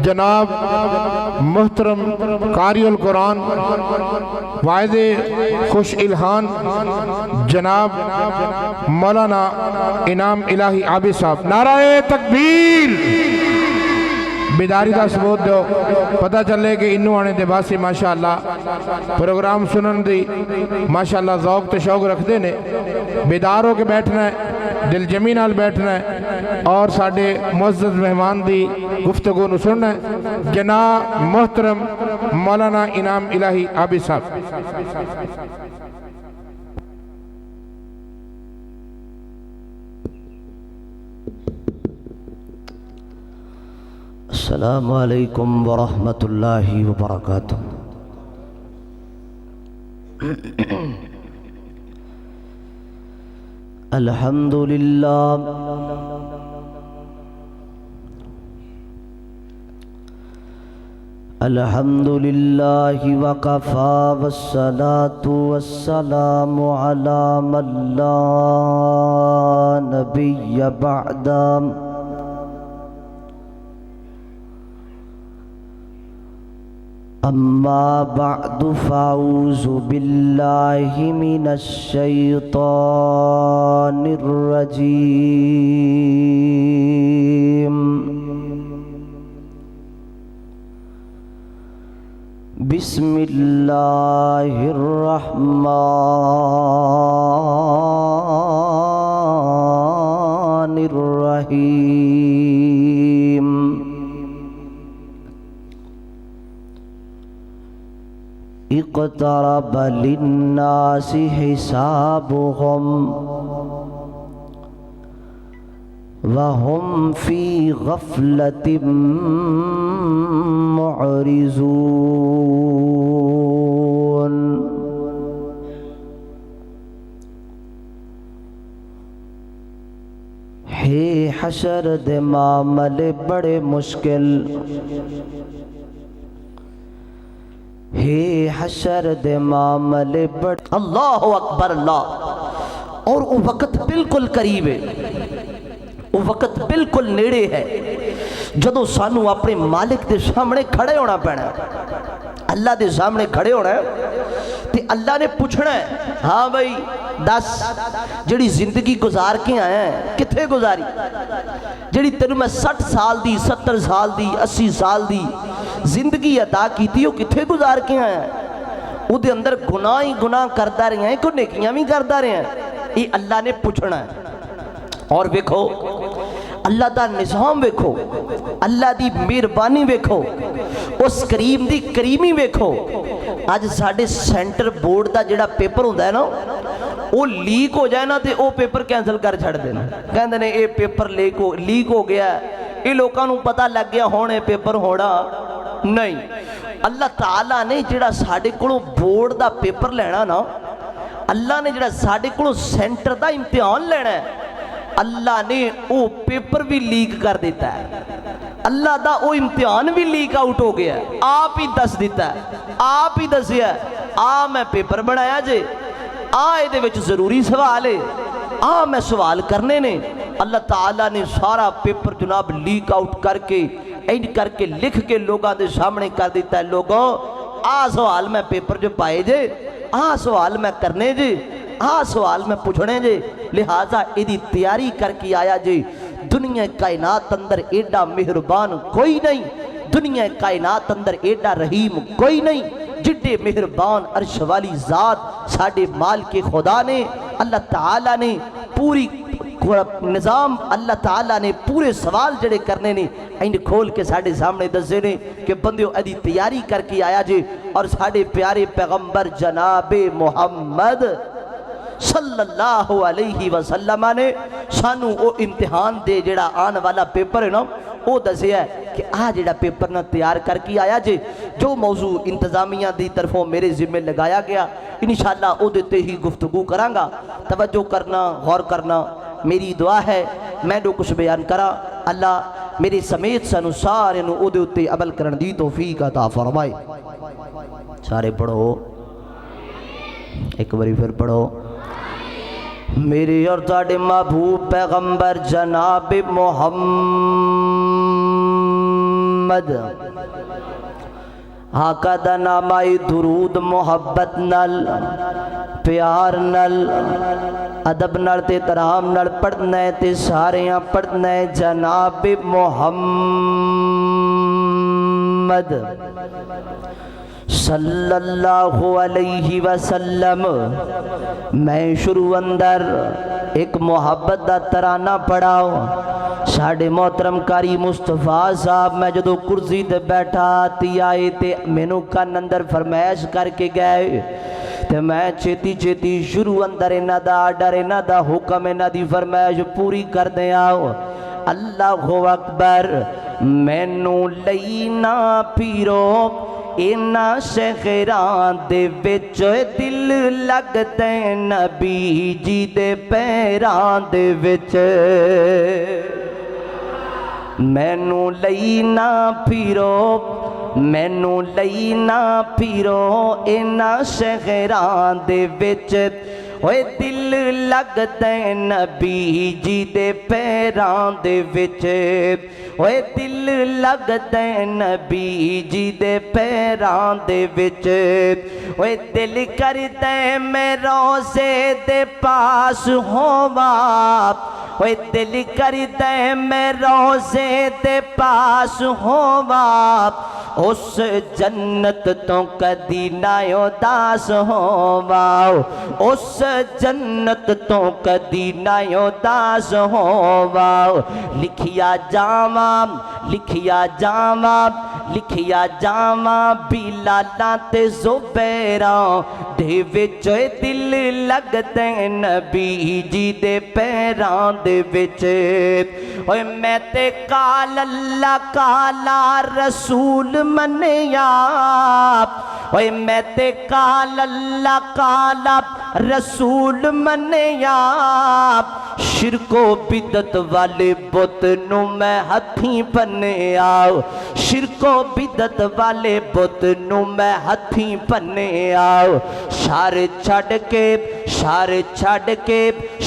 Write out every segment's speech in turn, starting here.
جناب محترم قاری القرآن واعظ خوش الہان جناب مولانا انعام الہی عابد صاحب، نعرہ تکبیر۔ بیداری دا ثبوت دو، پتہ چلے کہ انہوں آنے دے باسی ماشاءاللہ پروگرام سنن دی ماشاءاللہ ذوق تے شوق رکھ دینے، بیدار ہو کے بیٹھنا ہے، دل جمی نال بیٹھنا ہے اور ساڑھے معزز مہمان دی گفتگو نو سننا ہے۔ جناب محترم مولانا انعام الہی عابد صاحب۔ السلام علیکم ورحمۃ اللہ وبرکاتہ۔ الحمدللہ الحمدللہ وکفی والصلاة والسلام علی من لا نبی بعد۔ اما بعد فاعوذ باللہ من الشیطان الرجیم۔ بسم اللہ الرحمن الرحیم۔ اقترب للناس حسابهم وهم في غفلة معرضون۔ ہے حشر دے معاملے بڑے مشکل، ہے حشر دے معاملے بڑے، اللہ اکبر اللہ۔ اور وہ وقت بالکل قریب ہے، وہ وقت بالکل نیڑے ہے جدو سانو اپنے مالک دے سامنے کھڑے ہونا پینا ہے، اللہ دے سامنے کھڑے ہونا ہے تے اللہ نے پوچھنا ہے، ہاں بھائی دس جڑی زندگی گزار کے آیا ہے کتھے گزاری؟ جڑی تینوں میں 60 سال دی 70 سال دی 80 سال دی زندگی عطا کی تھی وہ کتھے گزار کے آیا ہے؟ وہ دے اندر گناہ ہی گناہ کردہ رہے ہیں، کوئی نیکیاں بھی کردہ رہے ہیں، یہ اللہ نے پوچھنا ہے۔ اور دیکھو اللہ دا نظام دیکھو، اللہ دی مہربانی دیکھو، اس کریم دی کریمی دیکھو۔ آج ساڑھے سینٹر بورڈ دا جڑا پیپر ہوتا ہے نا، وہ لیک ہو جائے نا تے وہ پیپر کینسل کر چھڑ دینا، کہندے نے یہ پیپر لیک ہو گیا ہے، یہ لوگوں کو پتہ لگ گیا ہونے پیپر ہونا نہیں۔ اللہ تعالیٰ نے جڑا ساڑھے کلوں بورڈ دا پیپر لینا نا، اللہ نے جڑا ساڑھے کلوں سینٹر دا امتحان لینا ہے، اللہ نے وہ پیپر بھی لیک کر دیتا ہے، اللہ دا وہ امتحان بھی لیک آؤٹ ہو گیا ہے، آپ ہی دس دیتا ہے، آپ ہی دسیا ہے، میں پیپر بنایا جے، دے وچ ضروری سوال ہے، میں سوال کرنے نے۔ اللہ تعالیٰ نے سارا پیپر جناب لیک آؤٹ کر کے لکھ کے لوگاں دے سامنے کر دیتا ہے، لوگوں سوال میں پیپر جو پائے جے، سوال میں کرنے جے، سوال میں پوچھنے جے، لہٰذا ایدی تیاری کر کے آیا جے۔ دنیا کائنات اندر ایڈا مہربان کوئی نہیں، دنیا کائنات اندر ایڈا رحیم کوئی نہیں، جڈے مہربان عرش والی ذات ساڑھے مال کے خدا نے، اللہ تعالیٰ نے پوری نظام، اللہ تعالیٰ نے پورے سوال جڑے کرنے نے این کھول کے ساڑھے سامنے دسے نے کہ بندیوں ایدی تیاری کر کے آیا جے۔ اور ساڑھے پیارے پیغمبر جناب محمد صلی اللہ علیہ وسلم نے سانو او امتحان دے جڑا آن والا پیپر ہے نا، او دسے ہے کہ جڑا پیپر نہ تیار کر کے آیا جے، جو موضوع انتظامیہ دی طرفوں میرے ذمہ لگایا گیا انشاءاللہ او دیتے ہی گفتگو کرانگا، توجہ کرنا، غور کرنا۔ میری دعا ہے میں جو کچھ بیان کرا، اللہ میرے سمیت سانو سارے نو او دیتے عمل کرن دی توفیق عطا فرمائے۔ سارے پڑھو، ایک باری پھر پڑھو۔ میری اور تاڑے محبوب پیغمبر جناب محمد محمد آقا دا نام آئی درود محبت نل پیار نل ادب نل تے ترام نل پڑھنا ہے تے ساریاں پڑھنا ہے جناب محمد صلی اللہ علیہ وسلم۔ میں شروع اندر ایک محبت دا ترانہ پڑھاؤ ساڑھے محترم قاری مصطفیٰ صاحب میں جدو کرسی تے بیٹھا آتی آئے تے مینو کن اندر فرمائش کر کے گئے تے میں چھیتی چھیتی شروع اندر انہ دا آڈر انہ دا حکم انہ دی فرمائش پوری کر دیں آؤ۔ اللہ اکبر مینو لینا پیرو اینا شہران دے وچ دل لگتے نبی جی دے پیران دے وچ مینو لینا پیرو مینو لینا پیرو اینا شہران دے وچ اوے دل لگتے نبی جی دے پیران دے وچ اوے دل لگتے نبی جی دے پیران دے وچ اوے دل کرتے میں روزے دے پاس ہوواں اوے دل کرتے میں روزے دے پاس ہوواں اس جنت تو کدی نہ اداس ہوواں اس جنت تو کدی نہ اداس ہوواں لکھیا جاواں لکھیا جاواں لکھیا جاواں بلالاں تے زبیراں دے وچ دل لگتے نبی جی دے پیراں دے وچ اوے میں تے کال اللہ کالا رسول منیا اوے میں تے کال اللہ کالا رسول منیا شرک و بدت والے بت نو میں ہتھیں پنیا شرک و بدت والے بت نو میں ہتھیں پنیا شار چھڑ کے شار چھڑ کے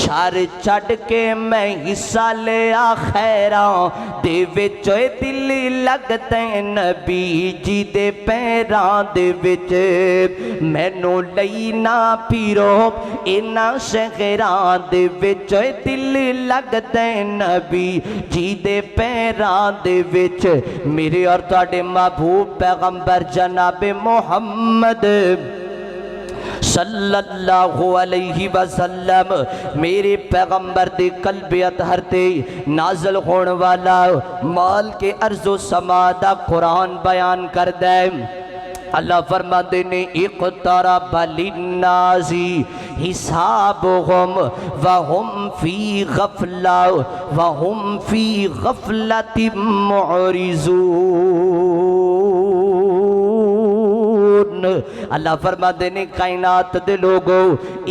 شار چھڑ کے میں حصہ لیا خیراں دے وچ دل لگتے نبی جی دے پیراں دے وچ مینو لینا پیرو اینا شہراں دے وچ دل لگتے نبی جی دے پیراں دے وچ میرے اور تواڈے محبوب پیغمبر جناب محمد صلی اللہ علیہ وسلم میرے پیغمبر دے قلب اطہر تے نازل ہون والا مال کے ارض و سما دا قرآن بیان کر دے اللہ فرماتے نے اقترب للناس حسابهم وهم في غفلة معرضون اللہ فرماتے نے کائنات دے لوگو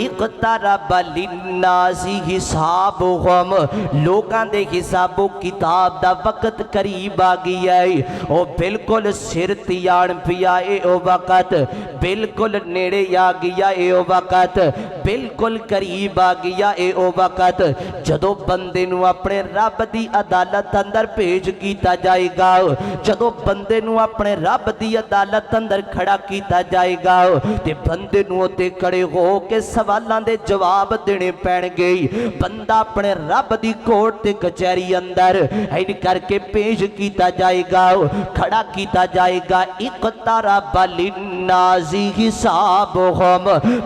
اقترب للناس حسابهم لوگاں دے حساب و کتاب دا وقت قریب آ گیا ہے او بالکل سر تیان پیا اے او وقت بالکل نیڑے آ گیا اے او وقت بالکل قریب آ گیا اے او وقت جدو بندے نو اپنے رب دی عدالت اندر پیش کیتا جائے گا جدو بندے نو اپنے رب دی عدالت اندر کھڑا کیتا جائے گا تے بندے نو تے کھڑے ہو کے سوالاں دے جواب دینے پین گئی بندہ اپنے رب دی کوٹ تے کچہری اندر این کر کے پیش کیتا جائے گا کھڑا کیتا جائے گا اقترب للناس حسابهم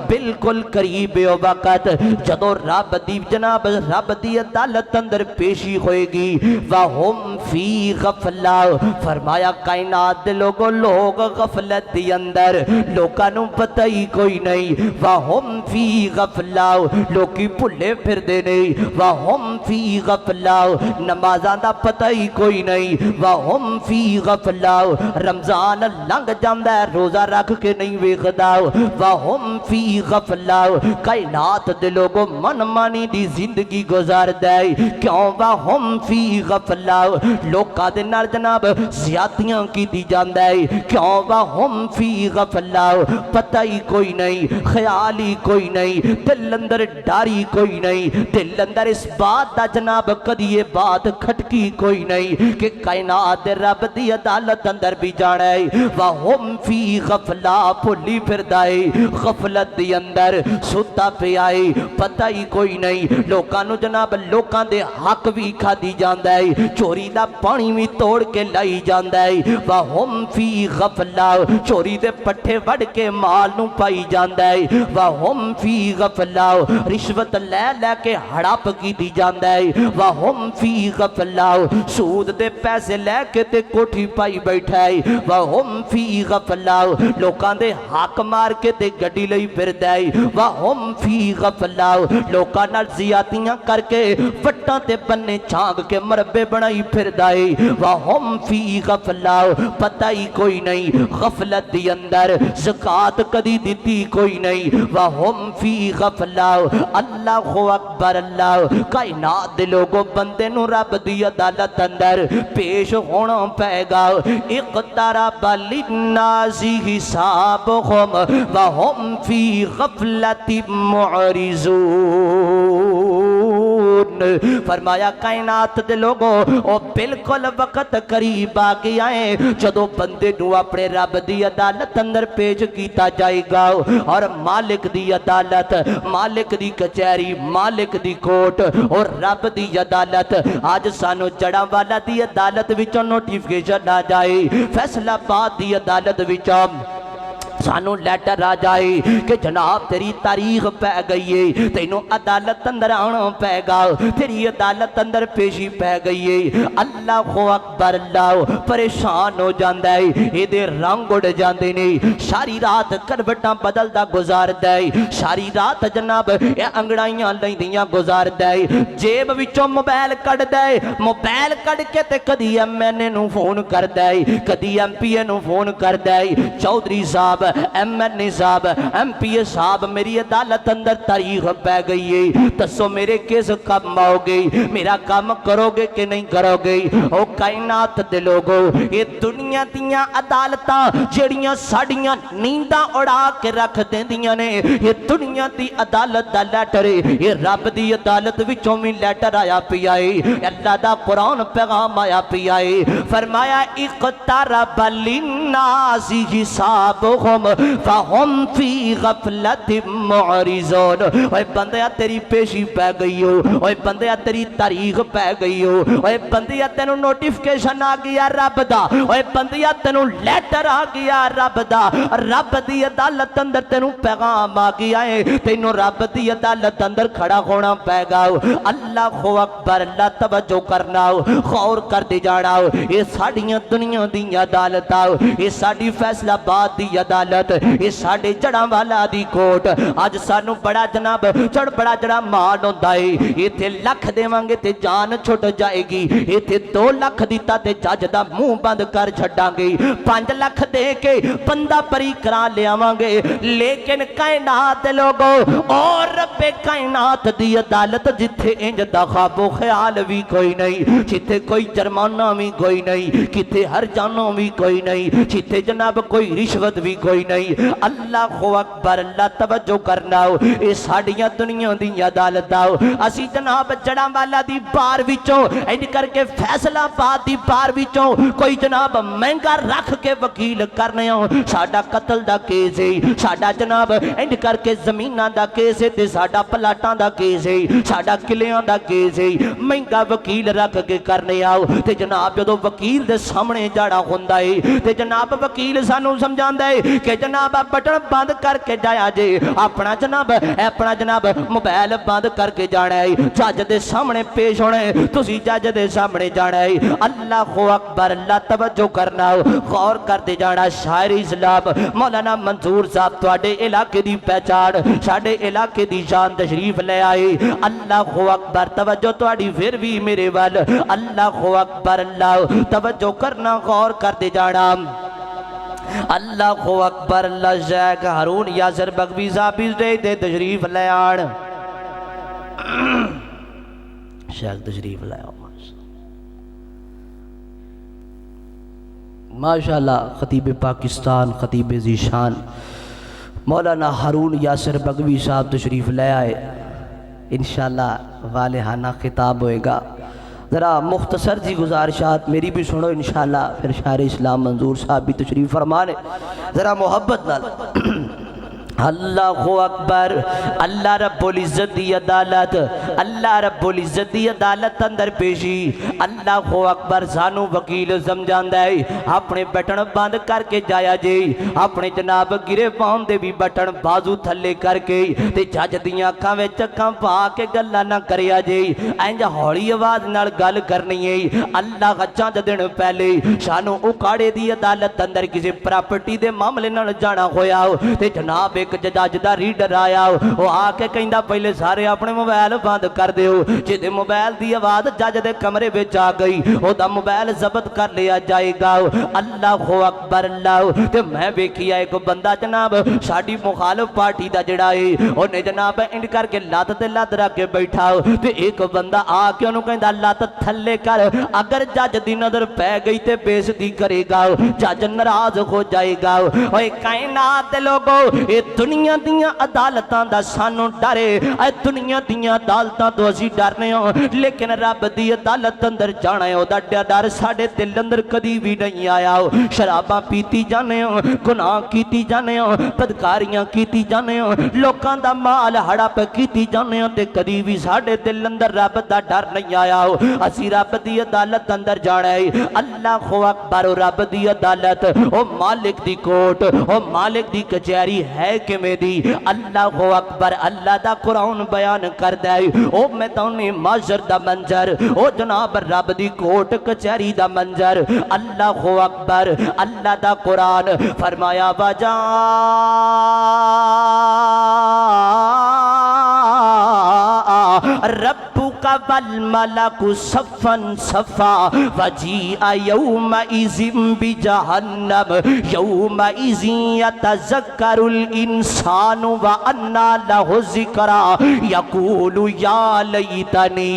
بالکل قریب وقت جدو رب دی جناب رب دی عدالت اندر پیشی ہوئے گی وَهُمْ فِي غَفْلَةٍ فرمایا کائنات دے لوگوں لوگ غفلت دی اندر لوکاں نوں پتہ ہی کوئی نہیں وَهُمْ فِي غَفْلَةٍ لوکی بھلے پھر دے نہیں وَهُمْ فِي غَفْلَةٍ نمازاں دا پتہ ہی کوئی نہیں وَهُمْ فِي غَفْلَةٍ رمضان لنگ جاندہ ہے روزہ رکھ کے نہیں ویکھدا وَهُمْ فِي غَفْلَةٍ کائنات دے لوگوں من مانی دی زندگی گزار دے کیوں وَهُمْ فِي غَفْلَةٍ لوکاں دے نال جناب زیادتیاں کی دی جاندہ ہے کیوں وَهُمْ فِي غَفْلَةٍ اللہ پتہ ہی کوئی نہیں، خیال ہی کوئی نہیں، دل اندر ڈاری کوئی نہیں، دل اندر اس بات دا جناب کدی یہ بات کھٹکی کوئی نہیں کہ کائنات رب دی عدالت اندر بھی جانا ہے۔ وَهُمْ فِي غَفْلَةٍ بھلی پھردا ہے، غفلت دی اندر ستا پیا ہے، پتہ ہی کوئی نہیں۔ لوکاں نو جناب لوکاں دے حق بھی کھادی جاندا ہے، چوری دا پانی بھی توڑ کے لائی جاندا ہے۔ وَهُمْ فِي غَفْلَةٍ چوری دے پٹھے وڑ کے مال نو پائی جاندا ہے۔ وَهُمْ فِي غَفْلَةٍ رشوت لے لے کے ہڑپ کی دی جاندا ہے۔ وَهُمْ فِي غَفْلَةٍ سود دے پیسے لے کے تے کوٹھی پائی بیٹھا ہے۔ وَهُمْ فِي غَفْلَةٍ لوکاں دے حق مار کے تے گڈی لئی پھردا ہے۔ وَهُمْ فِي غَفْلَةٍ لوکاں نال زیادتیاں کر کے وٹاں تے بننے چھانگ کے مربے بنائی پھردا ہے۔ وَهُمْ فِي غَفْلَةٍ پتہ ہی کوئی نہیں، غفلت دی اندر زکات کدی دیتی کوئی نہیں۔ وَهُمْ فِي غَفْلَةٍ اللہ اکبر اللہ، کائنات دے لوگوں بندے نو رب دی عدالت اندر پیش ہونا پے گا۔ اقترب للناس حسابهم وهم فی غفلت معرضون۔ فرمایا کائنات دے لوگوں او بالکل وقت قریب آ گیا ہے جدو بندے نو اپنے رب دی عدالت اندر پیش کیتا جائے گا، اور مالک دی عدالت، مالک دی کچہری، مالک دی کوٹ اور رب دی عدالت۔ آج سانو جڑا والا دی عدالت وچوں نوٹیفیکیشن آ جائے، فیصلہ باد دی عدالت وچوں سانو لیٹر آ جائے کہ جناب تیری تاریخ پہ گئی ہے، تینوں عدالت اندر آنا پہ گا، تیری عدالت اندر پیشی پہ گئی ہے۔ اللہ اکبر اللہ، پریشان ہو جاندہ ہے، یہ دے رنگ اڑ جاندے نہیں، ساری رات کروٹاں بدل دا گزار دے، ساری رات جناب یہ انگڑائیاں لیندیاں گزار دے، جیب وچوں موبائل کڑ دے، موبائل کڑ کے تے کدی ایم این اے نو فون کر دے، کدی ایم پی اے نو فون کر دے، چودھری صاحب، ایم این اے صاحب، ایم پی اے صاحب، میری عدالت اندر تاریخ پہ گئی ہے، تسو میرے کیس کب آؤ گے، میرا کام کرو گے کہ نہیں کرو گے؟ او کائنات دے لوگو، یہ دنیا دیاں عدالتاں جڑیاں ساڑیاں نینداں اڑا کے رکھ دیندیاں نے، یہ دنیا دی عدالت دا لیٹر ہے، یہ رب دی عدالت وچوں میں لیٹر آیا پیا ہے، اللہ دا قرآن پیغام آیا پیا ہے۔ فرمایا اقترب للناس حسابهم فهم فی غفلت معرضون۔ اوے بندیا تیری پیشی پہ گئی ہو، اوے بندیا تیری تاریخ پہ گئی ہو، اوے بندیا تینوں نوٹیفیکیشن آ گیا رب دا، اوے بندیا تینوں لیٹر آ گیا رب دا، رب دی عدالت اندر تینوں پیغام آ گیا ہے، تینوں رب دی عدالت اندر کھڑا ہونا پے گا۔ اللہ اکبر اللہ، توجہ کرنا، غور کر دے جانا، یہ ساڑیاں دنیا دی عدالت، یہ ساڑی فیصلہ باد دی عدالت، یہ ساڑے جڑا والا دی کوٹ۔ آج سانو بڑا جناب چڑ بڑا جڑا مان ہوندہ ہے، یہ تھے لکھ دے مانگے تے جان چھوٹ جائے گی، یہ تھے 2 لکھ دیتا تے جج دا منہ بند کر چھڑاں گے، 5 لکھ دے کے بندہ پری کرا لے آوانگے، لیکن کائنات لوگوں اور رب کائنات دی عدالت جتھے انج دا خواب و خیال بھی کوئی نہیں، جتھے کوئی جرمانہ بھی کوئی نہیں، کتھے ہر جانوں بھی کوئی نہیں، جتھے جناب کوئی رشوت بھی کوئی نہیں۔ اللہ اکبر اللہ، توجہ کرنا، اے ساڑیاں دنیا دی عدالت، اسی جناب جڑاں والا دی بار وچوں انج کر کے فیصلہ باد دی بار وچوں کوئی جناب مہنگا رکھ کے وکیل کرنے ہوں، ساڑا قتل دا کیس ہے، ساڑا جناب انج کر کے زمینہ دا کیس ہے، تے ساڑا پلاٹاں دا کیس ہے، ساڑا کلیاں دا کیس ہے، مہنگا وکیل رکھ کے کرنے آؤ، تے جناب جدو وکیل دے سامنے جاڑا ہوندہ ہے، تے جناب وکیل سانو سمجھاندہ ہے کہ جناب بٹن بند کر کے جایا جے، اپنا جناب موبائل بند کر کے جانا ہے، جج دے سامنے پیش ہونا ہے، تسی جج دے سامنے جانا ہے۔ اللہ اکبر اللہ، توجہ کرنا، غور کر دے جانا۔ شاعر اسلام مولانا منظور صاحب تواڈے علاقے دی پہچان، ساڈے علاقے دی شان تشریف لے آئے۔ اللہ اکبر، توجہ تواڈی پھر بھی میرے وال۔ اللہ اکبر اللہ، توجہ کرنا، غور کر دے جانا۔ اللہ اکبر اللہ، شیخ ہارون یاسر بغوی صاحب اس دے تشریف لے آن، شیخ تشریف لے آن۔ ماشاءاللہ خطیب پاکستان خطیب ذیشان مولانا ہارون یاسر بگوی صاحب تشریف لے آئے، انشاءاللہ والہانہ خطاب ہوئے گا۔ ذرا مختصر جی گزارشات میری بھی سنو انشاءاللہ، پھر شاعر اسلام منظور صاحب بھی تشریف فرمانے، ذرا محبت نال۔ اللہ اکبر، اللہ رب العزت دی عدالت، اللہ رب العزت دی عدالت اندر پیشی، اللہ اکبر سانو وکیل سمجھاندا ہے، اپنے بٹن بند کر کے جایا جی، اپنے جناب گرے پاؤں دے بھی بٹن بازو تھلے کر کے تے جج دیاں اکھاں وچ اکھاں پا کے گلاں نہ کریا جی، اینج ہولی آواز نال گل کرنی ہے۔ اللہ چند دن پہلے سانو اکاڑے دی عدالت اندر کسی پراپرٹی دے معاملے نال جانا ہویا تے جناب ایک جج دا ریڈر آیا، وہ آ کے کہندا پہلے سارے اپنے موبائل بند کر دیو، جے موبائل دی آواز جج دے کمرے وچ آ گئی او دا موبائل ضبط کر لیا جائے گا۔ اللہ اکبر اللہ، تے میں ویکھیا ایک بندہ جناب ساڈی مخالف پارٹی دا جڑا ہے اونے جناب انڈ کر کے لات تے لات رکھ کے بیٹھا، تے ایک بندہ آ کے انہوں کہندا لات تھلے کر، اگر جج دی نظر پے گئی تے بے عزتی کرے گا، جج ناراض ہو جائے گا۔ اوے کائنات دے لوگو، اے دنیا دیاں عدالتاں دا سانو ڈرے، اے دنیا دیاں عدالتاں تو اسی ڈرنے ہوں، لیکن رب دی عدالت اندر جانا ہے، او دا ڈر ساڑے دل اندر کدی بھی نہیں آیا۔ شراباں پیتی جانے ہوں، گناہ کیتی جانے ہوں، بدکاریاں کیتی جانے ہوں، لوکاں دا مال ہڑپ کیتی جانے ہوں، تے کدی بھی ساڑے دل اندر رب دا ڈر نہیں آیا۔ اسی رب دی عدالت اندر جانا ہے۔ اللہ اکبر، رب دی عدالت، او مالک دی کوٹ، او مالک دی کچہری ہے کہ میں دی۔ اللہ اکبر، اللہ دا قرآن بیان کر دے، او میدان محشر دا منظر، او جناب رب دی کوٹ کچہری دا منظر۔ اللہ اکبر، اللہ دا قرآن فرمایا وجا ربک والملک صفا صفا وجیء یومئذ بجہنم یومئذ یتذکر الانسان وانى له الذکری یقول یا لیتنی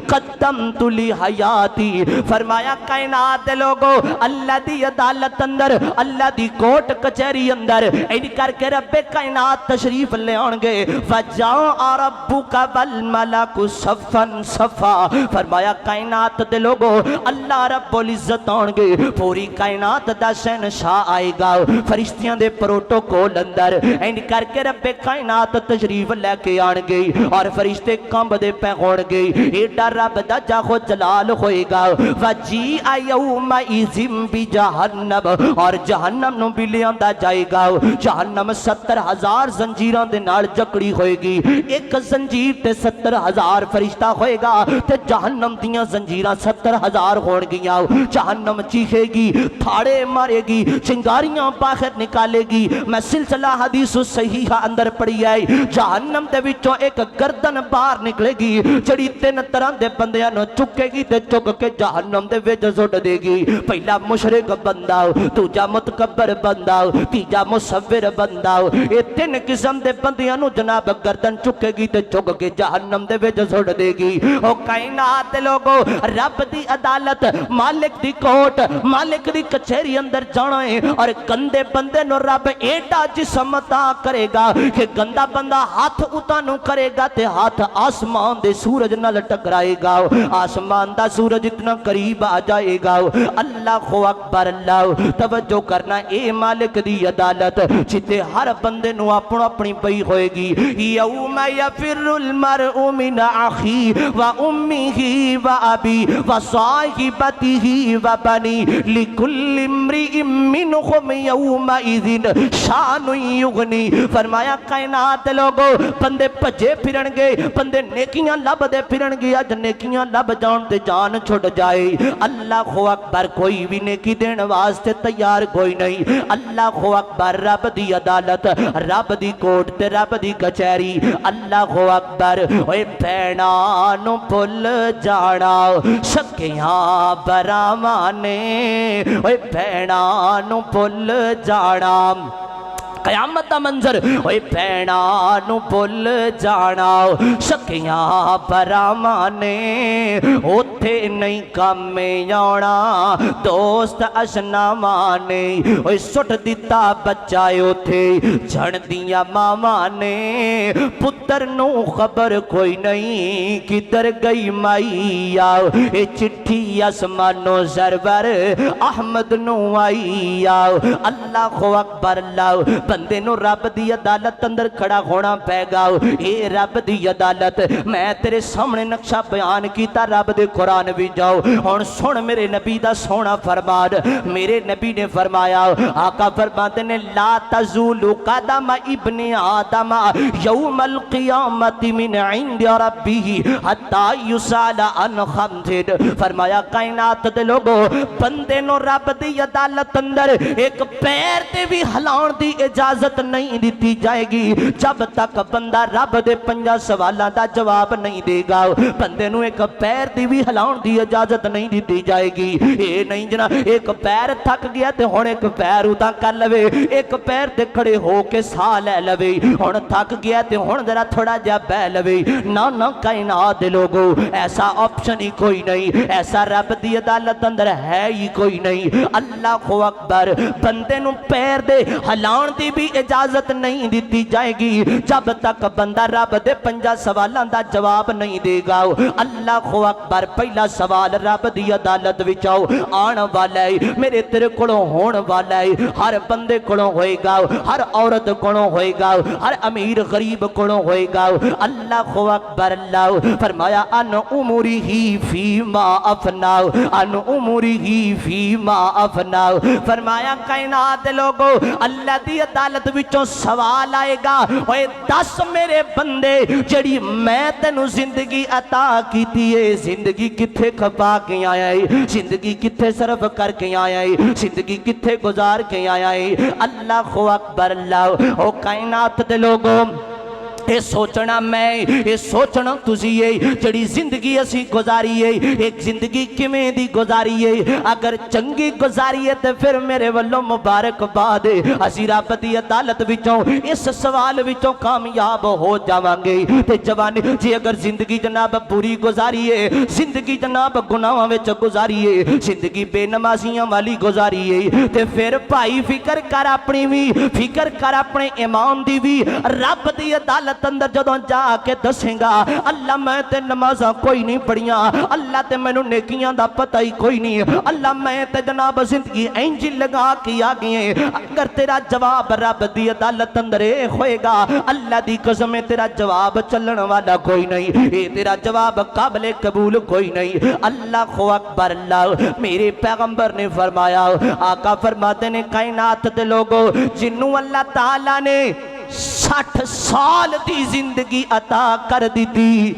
قدمت لحیاتی۔ فرمایا کائنات لوگو، اللہ دی عدالت اندر، اللہ دی کوٹ کچہری اندر ان کر کے رب کائنات تشریف لے آنگے، وجاء ربک والملک صفا صفا۔ فرمایا کائنات دے لوگو، اللہ رب العزت آنگے، پوری کائنات دا شہنشاہ آئے گا، فرشتیاں دے پروٹوکول اندر ان کر کے رب کائنات تشریف لے کے آنگے، اور فرشتے کمب دے پہ ہونگے، ایڈا رب دا جاہو جلال ہوئے گا۔ وجیء یومئذ بجہنم، اور جہنم نو بھی لے آندا جائے گا۔ جہنم 70,000 زنجیران دے نال جکڑی ہوئے گی، ایک زنجیر تے 70,000 فرشتہ ہوئے گا، تے جہنم دیاں زنجیران 70,000 ہون گیاں۔ جہنم چیخے گی، تھاڑے مارے گی، چنگاریاں باہر نکالے گی۔ میں سلسلہ حدیث صحیحہ اندر پڑھی ہے، جہنم دے وچوں ایک گردن باہر نکلے گی، جڑی 3 طرح دے بندیاں نو چکے گی تے چک کے جہنم دے وچ سٹ دے گی۔ پہلا مشرک بندہ، دوجا متکبر بندہ، تیجا مصور بندہ۔ اے 3 قسم دے بندیاں نو جناب گردن چکے گی تے چک کے جہنم دے وچ سٹ دے گی۔ او کائنات لوگو، رب دی عدالت، مالک دی کوٹ، مالک دی کچہری اندر جانا ہے، اور گندے بندے نو رب ایڈا جسم عطا کرے گا کہ گندا بندہ ہاتھ اتانو کرے گا تے ہاتھ آسمان دے سورج نال ٹکرائے گا، آسمان دا سورج اتنا قریب آ جائے گا۔ اللہ اکبر اللہ، توجہ کرنا، اے مالک دی عدالت جتے ہر بندے نو اپنو اپنی پئی ہوئے گی۔ یوم یفر المرء من اخی و امیہ و ابی و صاحبتہ و بنی لکل امرئ منہم یومئذ شان یغنی۔ فرمایا کائنات لوگو، بندے پجے پھرن گے، بندے نیکیاں لب دے پھرن گے، اج نیکیاں لب جان تے جان چھڑ جائے۔ اللہ اکبر، کوئی بھی نیکی دین واسطے تیار کوئی نہیں۔ اللہ اکبر، رب دی عدالت، رب دی کوٹ تے رب دی کچہری۔ اللہ اکبر، اوے بھیناں نو بھل جانا سکیاں براواں نے، اوے بھیناں نو بھل جانا قیامت دا منظر اوے بھیناں نو بھل جانا سکیاں بھراواں نے اوتھے نہیں کم آنا دوست اشناواں نے اوے سٹ دتا بچہ اوتھے جھڑ دیاں ماواں نے پتر نو خبر کوئی نہیں کدھر گئی مائی آؤ اے چٹھی آسمانو سرور احمد نو آئی آؤ اللہ اکبر اللہ بندے نو رب دی عدالت اندر کھڑا ہونا پے گا اے رب دی عدالت میں تیرے سامنے نقشہ بیان کیتا رب دے قرآن بھی جاؤ اور سن میرے نبی دا سونا فرمان میرے نبی نے فرمایا آقا فرماتے نے لا تزول قدم ابن آدم یوم القیامت من عند ربی حتی یسال عن خمس فرمایا کائنات دے لوگو بندے نو رب دی عدالت اندر ایک پیر تے بھی ہلان دی اجازت نہیں دیتی جائے گی جب تک بندہ رب دے 5 سوالاں دا جواب نہیں دے گا بندے نو ایک پیر دی بھی ہلان دی اجازت نہیں دیتی جائے گی اے نہیں جنا ایک پیر تھک گیا تے ہن ایک پیر اُتاں کر لوے ایک پیر تے کھڑے ہو کے ساہ لے لوے ہن تھک گیا تے ہن ذرا تھوڑا جا بہ لوے نہ کائنات دے لوگو ایسا آپشن ہی کوئی نہیں ایسا رب دی عدالت اندر ہے ہی کوئی نہیں اللہ اکبر بندے نو پیر دے ہلان دی بھی اجازت نہیں دیتی جائے گی جب تک بندہ رب دے 5 سوالاں دا جواب نہیں دے گا اللہ اکبر پہلا سوال رب دی عدالت وچ آن والا ہے میرے تیرے کولوں ہون والا ہے ہر بندے کولوں ہوئے گا ہر عورت کولوں ہوئے گا ہر امیر غریب کولوں ہوئے گا اللہ اکبر اللہ فرمایا ان عمرہ فیما افنا ان عمرہ فیما افنا فرمایا کائنات لوگو اللہ دی عدالت وچوں سوال آئے گا اوے دس میرے بندے جڑی میں تینوں زندگی عطا کیتی ہے زندگی کتھے کھپا کے آیا ہے زندگی کتھے صرف کر کے آیا ہے زندگی کتھے گزار کے آیا ہے اللہ اکبر اللہ او کائنات دے لوگوں اے سوچنا میں اے سوچنا تسی جڑی زندگی اسی گزاری ہے ایک زندگی کمیں دی گزاری ہے اگر چنگی گزاری ہے تے پھر میرے والوں مبارک باد اسی رب دی عدالت وچوں اس سوال وچوں کامیاب ہو جاواں گے تے جوانی جی اگر زندگی جناب بری گزاری ہے زندگی جناب گناہاں وچ گزاری ہے زندگی بے نمازیاں والی گزاری ہے تے پھر بھائی فکر کر اپنی بھی فکر کر اپنے ایمان دی بھی رب دی عدالت اندر جدوں جا کے دسیں گا اللہ میں تے نمازاں کوئی نہیں پڑھیاں اللہ تے میں نو نیکیاں دا پتہ ہی کوئی نہیں اللہ میں تے جناب زندگی انج لگا کے آ گئے اگر تیرا جواب رب دی عدالت اندر ہوئے گا اللہ دی قسم تیرا جواب چلن والا کوئی نہیں اے تیرا جواب قابل قبول کوئی نہیں اللہ اکبر اللہ میرے پیغمبر نے فرمایا آقا فرماتے نے کائنات دے لوگوں جنوں اللہ تعالیٰ نے 60 سال دی زندگی عطا کر دی تھی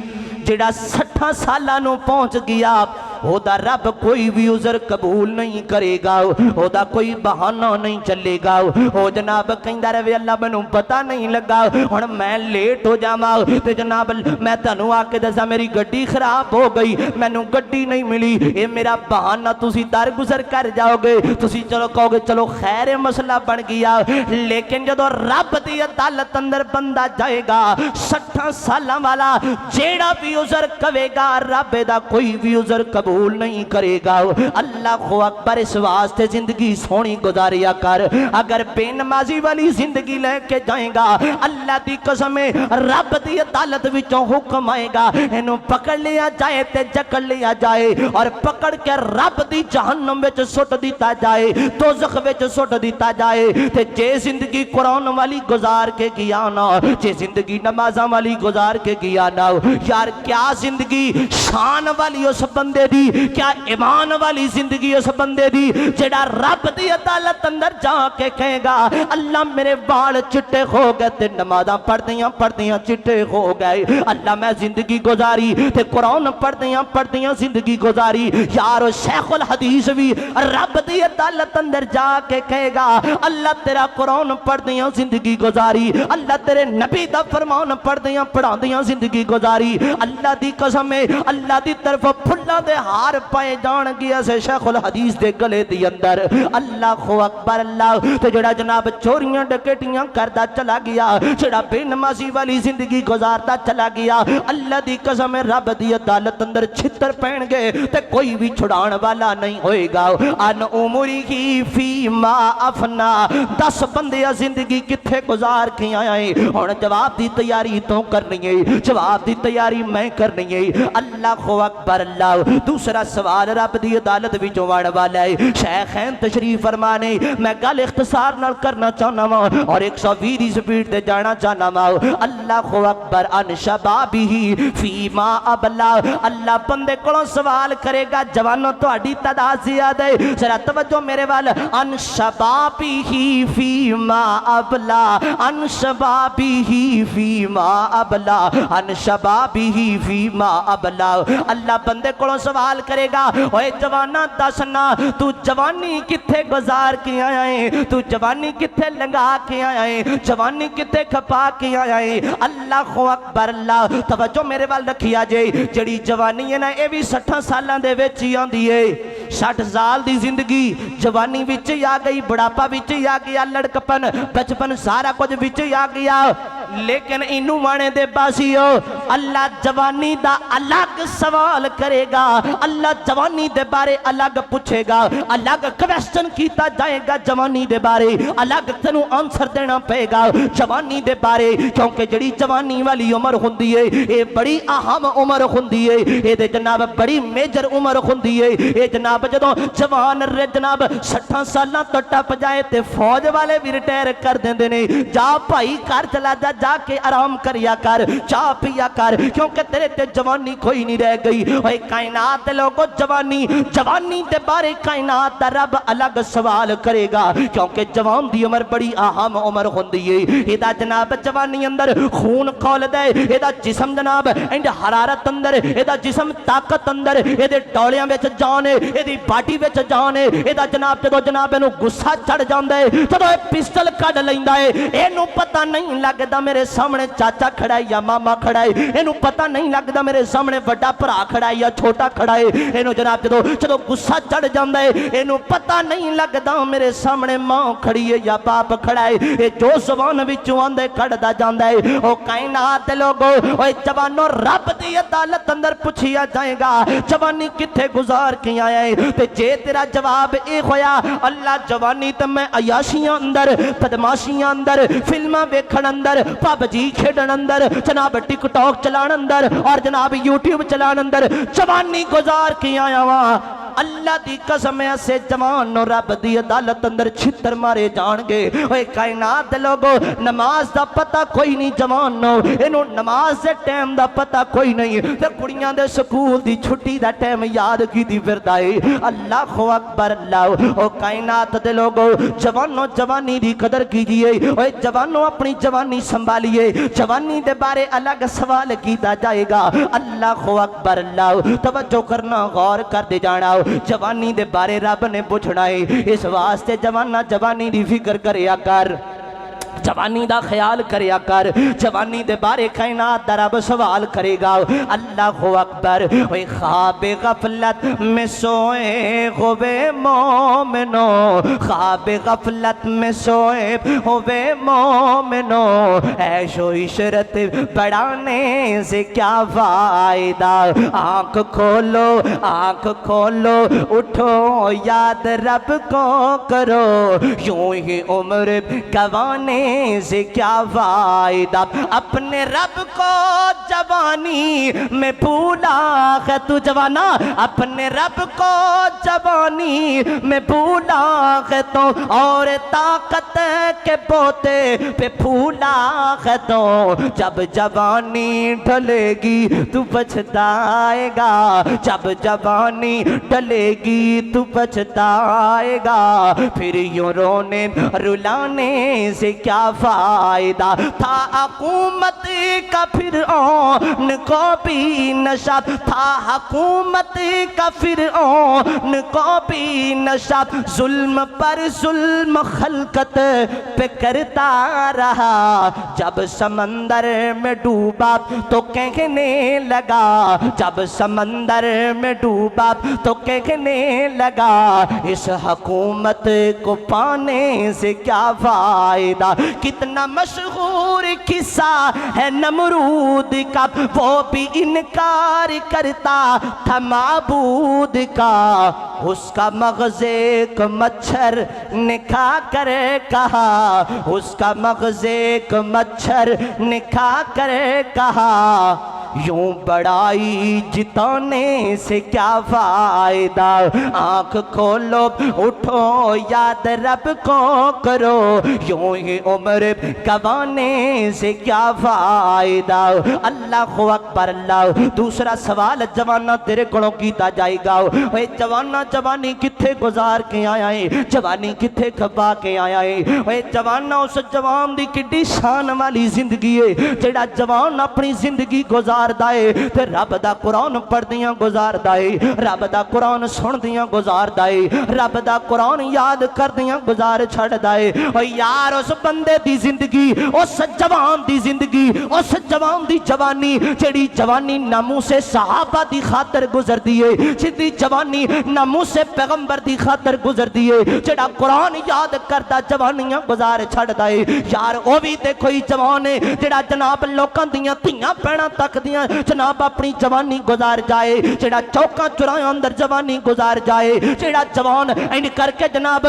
جڑا 60 سالہ نو پہنچ گیا او دا رب کوئی بھی عذر قبول نہیں کرے گا او دا کوئی بہانہ نہیں چلے گا او جناب کہندا رہے اللہ مینوں پتہ نہیں لگا ہن میں لیٹ ہو جاواں تے جناب میں تانوں آ کے دساں میری گڈی خراب ہو گئی مینوں گڈی نہیں ملی اے میرا بہانہ تسی در گزر کر جاؤ گے تسی چلو کہو گے چلو خیر مسئلہ بن گیا لیکن جدوں رب دی عدالت اندر بندہ جائے گا 60 سالاں والا جیڑا بھی عذر کہے گا رب دا کوئی بھی عذر قبول نہیں کرے گا اللہ اکبر اس واسطے زندگی سونی گزاریا کر اگر بے نمازی والی زندگی لے کے جائیں گا اللہ دی قسم رب دی عدالت وچوں حکم آئے گا اینو پکڑ لیا جائے تے جکڑ لیا جائے اور پکڑ کے رب دی جہنم وچ سٹ دیتا جائے دوزخ وچ سٹ دیتا جائے تے جے زندگی قرآن والی گزار کے گیا نا جے زندگی نمازاں والی گزار کے گیا نا یار کیا زندگی شان والی اس بندے دی کیا ایمان والی زندگی اس بندے دی جڑا رب دی عدالت اندر جا کے کہے گا اللہ میرے بال چٹے ہو گئے تے نمازاں پڑھدیاں چٹے ہو گئے اللہ میں زندگی گزاری تے قرآن پڑھدیاں زندگی گزاری یار شیخ الحدیث بھی رب دی عدالت اندر جا کے کہے گا اللہ تیرا قرآن پڑھدیاں زندگی گزاری اللہ تیرے نبی دا فرمان پڑھدیاں زندگی گزاری اللہ دی قسم ہے اللہ دی طرف پھلا دے ہار پائے جان گیا سے شیخ الحدیث دے گلے دی اندر اللہ اکبر اللہ تے جڑا جناب چوریاں ڈکیٹیاں کردا چلا گیا جڑا بے نمازی والی زندگی گزارتا چلا گیا اللہ دی قسم رب دی عدالت اندر چھتر پہن گئے تے کوئی بھی چھڑان والا نہیں ہوئے گا ان عمری کی فی ما افنا 10 بندے زندگی کتھے گزار کے آئے اور جواب دی تیاری تو کرنی ہے جواب دی تیاری میں کرنی ہے اللہ اکبر اللہ دوسرا سوال رب دی عدالت وچوں آن والا ہے شیخین تشریف فرمانے میں گل اختصار نال کرنا چاہنا ہوں اور 120 دی سپیڈ تے جانا چاہنا ہوں اللہ اکبر ان شبابی فی ما ابلا اللہ بندے کولوں سوال کرے گا جوانوں تہاڈی تعداد زیادہ ہے ذرا توجہ میرے وال ان شبابی فی ما ابلا ان شبابی فی ما ابلا ان شبابی فی ما ابلا اللہ بندے کولوں سوال کرے گا اوے جوانا دسنا تو جوانی کتھے گزار کے آیا ہے تو جوانی کتھے لنگا کے آیا ہے جوانی کتھے کھپا کے آیا ہے اللہ اکبر اللہ توجہ میرے وال رکھیا جے جڑی جوانی ہے نا اے بھی 60 سالاں دے وچ ہی آندی ہے 60 سال دی زندگی جوانی وچ ہی آ گئی بڑھاپا وچ ہی آ گیا لڑکپن بچپن سارا کچھ وچ ہی آ گیا لیکن انہوں مانے دے باسیو اللہ جوانی دا الگ سوال کرے گا اللہ جوانی دے بارے الگ پوچھے گا الگ کویسچن کیتا جائے گا جوانی دے بارے الگ تنو آنسر دینا پے گا جوانی دے بارے کیونکہ جڑی جوانی والی عمر ہوندی ہے اے بڑی اہم عمر ہوندی ہے اے دے جناب بڑی میجر عمر ہوندی ہے اے جناب جدوں جوان رے جناب 60 سالاں تو ٹپ جائے تے فوج والے بھی ریٹائر کر دیندے نے جا بھائی کر چلا جا کے آرام کریا کر چاہ پیا کر کیونکہ تیرے تے جوانی کوئی نہیں رہ گئی اے کائنات لوگوں جوانی دے بارے کائنات دا رب الگ سوال کرے گا کیونکہ جوان دی عمر بڑی اہم عمر ہوندی ہے ادا جناب جوانی اندر خون کھول دے ادا جسم جناب اینڈ حرارت اندر ادا جسم طاقت اندر اے ڈولیاں وچ جان ہے اے باڈی وچ جان ہے ادا جناب جدوں جناب اینو غصہ چڑھ جاندا ہے جدوں اے پسٹل کڈ لیندا ہے اینو پتہ نہیں لگدا میرے سامنے چاچا کھڑا ہے یا ماما کھڑا ہے اینو پتہ نہیں لگدا میرے سامنے بڑا بھرا کھڑا ہے یا چھوٹا کھڑا ہے اینو جناب جدوں غصہ چڑھ جاندا ہے اینو پتہ نہیں لگدا میرے سامنے ماں کھڑی ہے یا باپ کھڑا ہے اے جو زبان وچوں آندے کھڑدا جاندا ہے او کائنات لوگو اوے جوانو رب دی عدالت اندر پوچھیا جائے گا جوانی کتھے گزار کے آیا ہے تے جے تیرا جواب اے ہویا اللہ جوانی تے میں عیاشیاں اندر بدماشیاں اندر فلماں ویکھن اندر پب جی کھیڈن اندر جناب ٹک ٹاک چلان اندر اور جناب یوٹیوب چلان اندر جوانی گزار کے آیا وا اللہ دی قسم ایسے جوان رب دی عدالت اندر چھتر مارے جان گے اوے کائنات لوگو نماز دا پتہ کوئی نہیں جوان نو اینو نماز دے ٹائم دا پتہ کوئی نہیں تے کڑیاں دے سکول دی چھٹی دا ٹائم یاد کی دی پھردا اے اللہ اکبر اللہ او کائنات دے لوگو جوانو جوانی دی قدر کیجئے اوے جوانو اپنی جوانی سنبھالیے جوانی دے بارے الگ سوال کیتا جائے گا اللہ اکبر اللہ توجہ کرنا غور کر دے جانا جوانی دے بارے رب نے پوچھنا ہے اس واسطے جوانا جوانی دی فکر کریا کر جوانی دا خیال کریا کر جوانی دے بارے کائنات دا رب سوال کرے گا اللہ اکبر وے خواب غفلت میں سوئے ہوئے مومنو خواب غفلت میں سوئے ہوئے مومنو عیش و عشرت بڑھانے سے کیا فائدہ آنکھ کھولو اٹھو یاد رب کو کرو یوں ہی عمر گوانے سے کیا فائدہ اپنے رب کو جوانی میں بھولا ہے تو جوانا اپنے رب کو جوانی میں بھولا ہے تو اور طاقت کے پوتے پہ پھولا ہے تو جب جوانی ڈھلے گی تو پچھتائے گا جب جوانی ڈھلے گی تو پچھتائے گا پھر یوں رونے رلانے سے کیا کیا فائدہ تھا حکومت کا فرعون کو بھی نشہ تھا حکومت کا فرعون کو بھی نشہ ظلم پر ظلم خلقت پہ کرتا رہا جب سمندر میں ڈوبا تو کہنے لگا جب سمندر میں ڈوبا تو کہنے لگا اس حکومت کو پانے سے کیا فائدہ کتنا مشہور قصہ ہے نمرود کا وہ بھی انکار کرتا تھا معبود کا اس کا مغز ایک مچھر نے کھا کر کہا اس کا مغز ایک مچھر نے کھا کر کہا یوں بڑائی جتانے سے کیا فائدہ آنکھ کھولو اٹھو یاد رب کو کرو یوں ہی عمر گوانے سے کیا فائدہ اللہ اکبر اللہ دوسرا سوال جوانہ تیرے کولوں کیتا جائے گا اے جوانہ جوانی کتھے گزار کے آیا ہے جوانی کتھے کھپا کے آیا ہے اے جوانہ اس جوان دی کڈی شان والی زندگی ہے جڑا جوان اپنی زندگی گزار دائے تے رب دا قرآن پڑھ دیاں گزار دائے رب دا قرآن سن دیاں گزار دائے رب دا قرآن یاد کر دیاں گزار چھڑ دائے اور یار اس بندے دی زندگی اس جوان دی زندگی اس جوان دی جوانی جڑی جوانی ناموں سے صحابہ دی خاطر گزر دیئے جڑی جوانی ناموں سے پیغمبر دی خاطر گزر دیئے جڑا قرآن یاد کرتا جوانیاں گزار چھڑ دائے یار او بھی دیکھو ہی جوانے جڑا جناب لوکاں دیاں تیاں پیڑاں تک دیاں جناب اپنی جوانی گزار جائے جڑا چوکاں چرائیں اندر جوانی گزار جائے جڑا جوان این کر کے جناب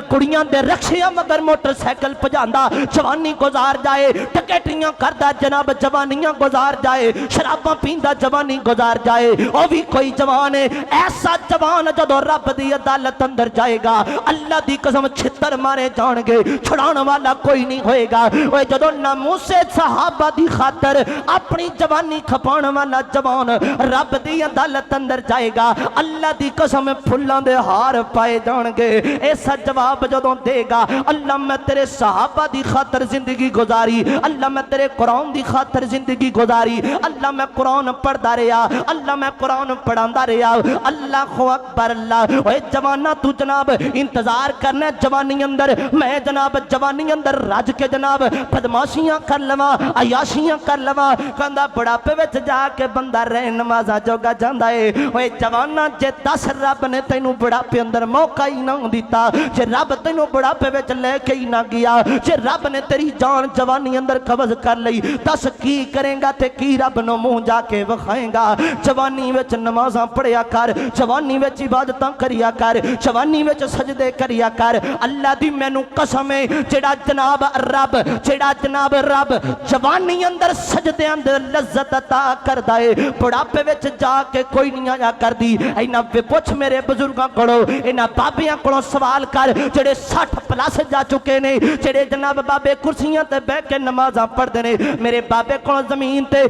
کڑیاں دے رکشیاں مگر موٹر سائیکل پجاندا جوانی گزار جائے ٹکیٹیاں کردا جناب جوانیاں گزار جائے شراباں پیندا جوانی گزار جائے او بھی کوئی جوان ہے ایسا جوان جدو رب دی عدالت اندر جائے گا اللہ دی قسم چھتر مارے جان گے چھڑان والا کوئی نہیں ہوئے گا وہ جدو ناموس صحابہ دی خاطر اپنی جوانی کھپان والا جوان رب دی عدالت اندر جائے گا اللہ دی قسم پھلاں دے ہار پائے جان گے ایسا جواب جدوں دے گا اللہ میں تیرے صحابہ دی خاطر زندگی گزاری اللہ میں تیرے قرآن دی خاطر زندگی گزاری اللہ میں قرآن پڑھدا رہیا اللہ میں قرآن پڑھاندا رہیا اللہ اکبر اللہ اے جوانا تو جناب انتظار کرنا جوانی اندر میں جناب جوانی اندر رج کے جناب بدماشیاں کر لواں عیاشیاں کر لواں کہندا بڑھاپے وچ جا کے بندہ رہ نمازاں جوگا جاندا اے اوے جوانا جے دس رب نے تینوں بڑھاپے اندر موقع ہی نہ دیتا جے رب تینوں بڑھاپے وچ لے کے ہی نہ گیا جے رب نے تیری جان جوانی اندر قبض کر لئی دس کی کریں گا تے کی رب نو منہ جا کے وکھائیں گا جوانی وچ نمازاں پڑھیا کر جوانی وچ عبادتاں کریا کر جوانی وچ سجدے کریا کر اللہ دی مینوں قسم ہے جڑا جناب رب جوانی اندر سجدے اندر لذت عطا کردا اے بڑھاپے وچ جا کے کوئی نہیں آیا کردی اینا پوچھ میرے بزرگاں کولوں اینا بابیاں کولوں سوال کر جڑے 60 پلس جا چکے نے جڑے جناب بابے کرسیاں تے بیٹھ کے نمازاں پڑھدے نے میرے بابے کولوں زمین تے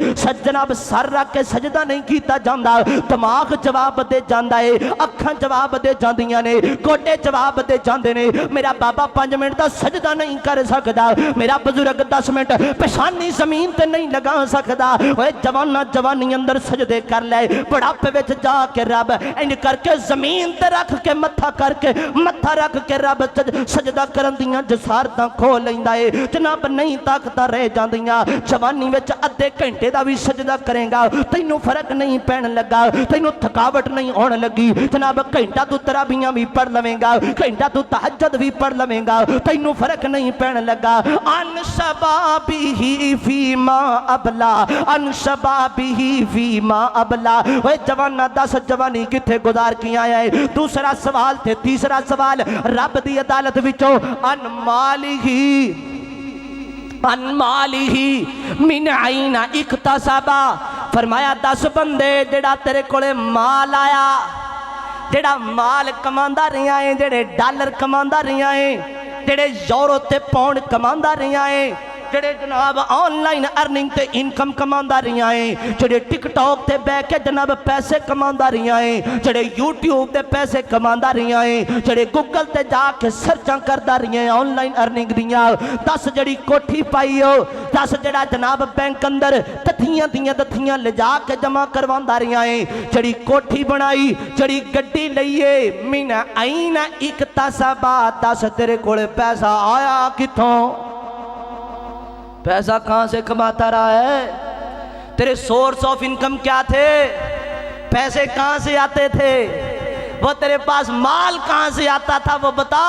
جناب سر رکھ کے سجدہ نہیں کیتا جاندا دماغ جواب دے جاندا اے اکھاں جواب دے جاندیاں نے گوڈے جواب دے جاندے نے میرا بابا 5 منٹ دا سجدہ نہیں کر سکدا میرا بزرگ 10 منٹ پیشانی زمین تے نہیں لگا سکدا اوے جوانا جوانی اندر سجدے کر لے بڑھاپے وچ جا کے رب این کر کے زمین تے رکھ کے متھا رکھ کے رب سجدہ کرن دیاں جسارتاں کھو لیندا اے جناب نہیں طاقتاں رہ جاندیاں جوانی وچ ادھے گھنٹے دا بھی سجدہ کریں گا تینوں فرق نہیں پین لگا تینوں تھکاوٹ نہیں ہون لگی جناب گھنٹہ تو تراویحاں بھی پڑھ لویں گا گھنٹہ تو تہجد بھی پڑھ لویں گا تینوں فرق نہیں پین لگا ان شبابی فیما ابلا ان شبابی فیما ابلا اوے جوانا دس جوانی کتھے گزار کی آیا ہے دوسرا سوال تھے تیسرا سوال رب دی عدالت وچوں ان مالہی من عین اکتسبا فرمایا 10 بندے جڑا تیرے کولے مال آیا جڑا مال کماندا رہیا ہے جڑے ڈالر کماندا رہیا ہے جڑے یورو تے پاؤنڈ کماندا رہیا ہے جڑے جناب آن لائن ارننگ تے انکم کماندا رہیاں ہیں، جڑے ٹک ٹاک تے بہ کے جناب پیسے کماندا رہیاں ہیں، جڑے یوٹیوب تے پیسے کماندا رہیاں ہیں، جڑے گوگل تے جا کے سرچاں کردا رہیاں ہیں آن لائن ارننگ دیاں، 10 جڑی کوٹھی پائی ہو، 10 جڑا جناب بینک اندر تتھیاں دیاں تتھیاں لے جا کے جمع کرواندا رہیاں ہیں، جڑی کوٹھی بنائی، جڑی گڈی لئیے، من این اکتسبا، 10 تیرے کولے پیسہ آیا کتھوں؟ پیسہ کہاں سے کماتا رہا ہے؟ تیرے سورس آف انکم کیا تھے؟ پیسے کہاں سے آتے تھے؟ وہ تیرے پاس مال کہاں سے آتا تھا وہ بتا،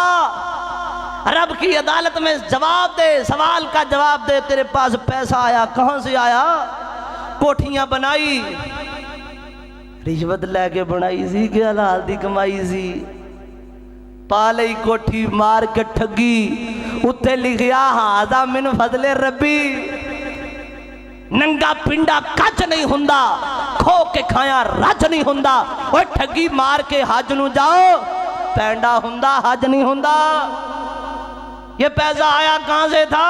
رب کی عدالت میں جواب دے، سوال کا جواب دے، تیرے پاس پیسہ آیا کہاں سے آیا؟ کوٹھیاں بنائی رشوت لے کے بنائی سی کہ حلال دی کمائی سی؟ پالئی کوٹھی مار کے ٹھگی، اتھے لکھیا ہاذا من فضل ربی، ننگا پنڈا کچ نہیں ہوندا، کھو کے کھایا رج نہیں ہوندا، اوہ ٹھگی مار کے حج نو جاؤ پینڈا ہوندا حج نہیں ہوندا۔ یہ پیسہ آیا کہاں سے تھا؟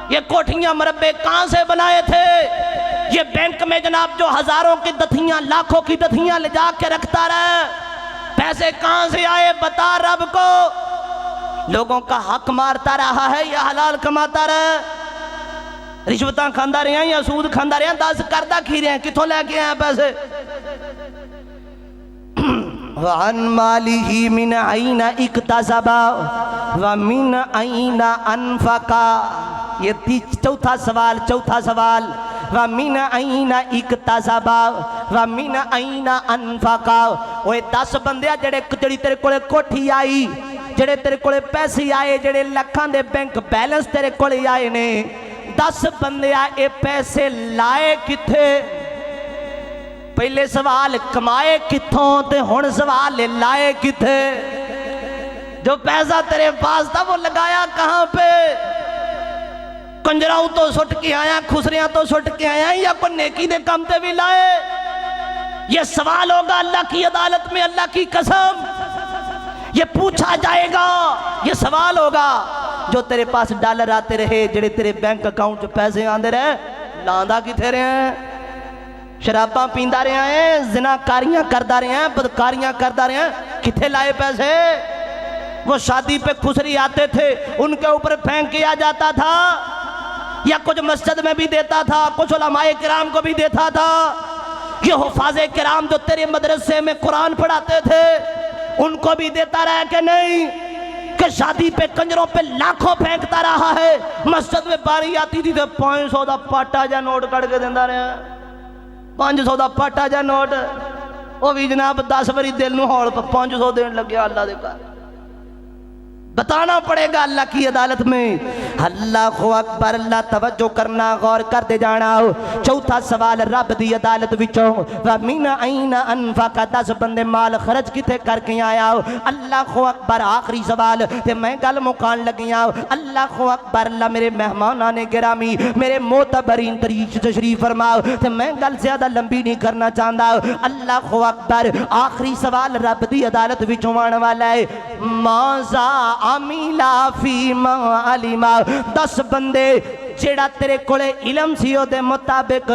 یہ کوٹھیاں مربع کہاں سے بنائے تھے؟ یہ بینک میں جناب جو ہزاروں کی دتھیاں لاکھوں کی دتھیاں لے جا کے رکھتا رہے، پیسے کہاں سے آئے بتا رب کو؟ لوگوں کا حق مارتا رہا ہے یا حلال کماتا رہا ہے؟ رشوتاں کھاندا رہے ہیں یا سود کھاندا رہے ہیں؟ 10 کردہ کھی رہے ہیں، کتھوں لے کے ہیں پیسے؟ وَعَن مَالِهِ مِنْ عَيْنَ اِقْتَسَبَا وَمِنْ عَيْنَ أَنْفَقَا، یہ چوتھا سوال۔ وَمِنْ عَيْنَ اِقْتَسَبَا وَمِنْ عَيْنَ أَنْفَقَا، وہ 10 بندے جڑی تیرے کولے کوٹھی آئی، جڑے تیرے کولے پیسے آئے، جڑے لکھاں دے بینک بیلنس تیرے کولے آئے نے، 10 بندے آئے پیسے لائے کتھے؟ پہلے سوال کمائے کتھوں تے ہن سوال لائے کتھے؟ جو پیسہ تیرے پاس تھا وہ لگایا کہاں پہ؟ کنجراؤں تو سٹ کے آیا، خسریاں تو سٹ کے آیا، یا کوئی نیکی دے کام تے بھی لائے؟ یہ سوال ہوگا اللہ کی عدالت میں، اللہ کی قسم یہ پوچھا جائے گا، یہ سوال ہوگا۔ جو تیرے پاس ڈالر آتے رہے، جڑے تیرے بینک اکاؤنٹ جو پیسے آندے رہے، لاندہ کی تھے رہے ہیں؟ شراباں پیندہ رہے ہیں، زناکاریاں کردہ رہے ہیں، بدکاریاں کردہ رہے ہیں، کتھے لائے پیسے؟ وہ شادی پہ خسری آتے تھے، ان کے اوپر پھینک کیا جاتا تھا، یا کچھ مسجد میں بھی دیتا تھا، کچھ علماء کرام کو بھی دیتا تھا۔ یہ حفاظ کرام جو تیرے مدرسے میں قرآن پڑھاتے تھے ان کو بھی دیتا رہا کہ نہیں؟ کہ شادی پہ کنجروں پہ لاکھوں پھینکتا رہا ہے، مسجد میں باری آتی تھی تو 500 دا پاٹا جا نوٹ کڑ کے دیندہ رہا، 500 دا پاٹا جا نوٹ، وہ بھی جناب 10 بری دل نو ہوڑ 500 دین لگ گیا اللہ دے کار۔ بتانا پڑے گا اللہ کی عدالت میں۔ اللہ اکبر، اللہ توجہ کرنا، غور کر دے جانا۔ چوتھا سوال رب دی عدالت وچوں، وَمِنْ عَيْنَ أَنْفَقَ، 10 بندے مال خرچ کتے کر کے آیا۔ اللہ اکبر، آخری سوال تے میں گل مکان لگیاں۔ اللہ اکبر، اللہ میرے مہمانان گرامی، میرے معتبرین تشریف فرماؤ تے میں گل زیادہ لمبی نہیں کرنا چاہتا۔ اللہ اکبر، آخری سوال رب دی عدالت وچوں آنے والا ہے، ماذا عمیلا فیما علیما، 10 بندے جیڑا تیرے کولے علم سی او دے مطابق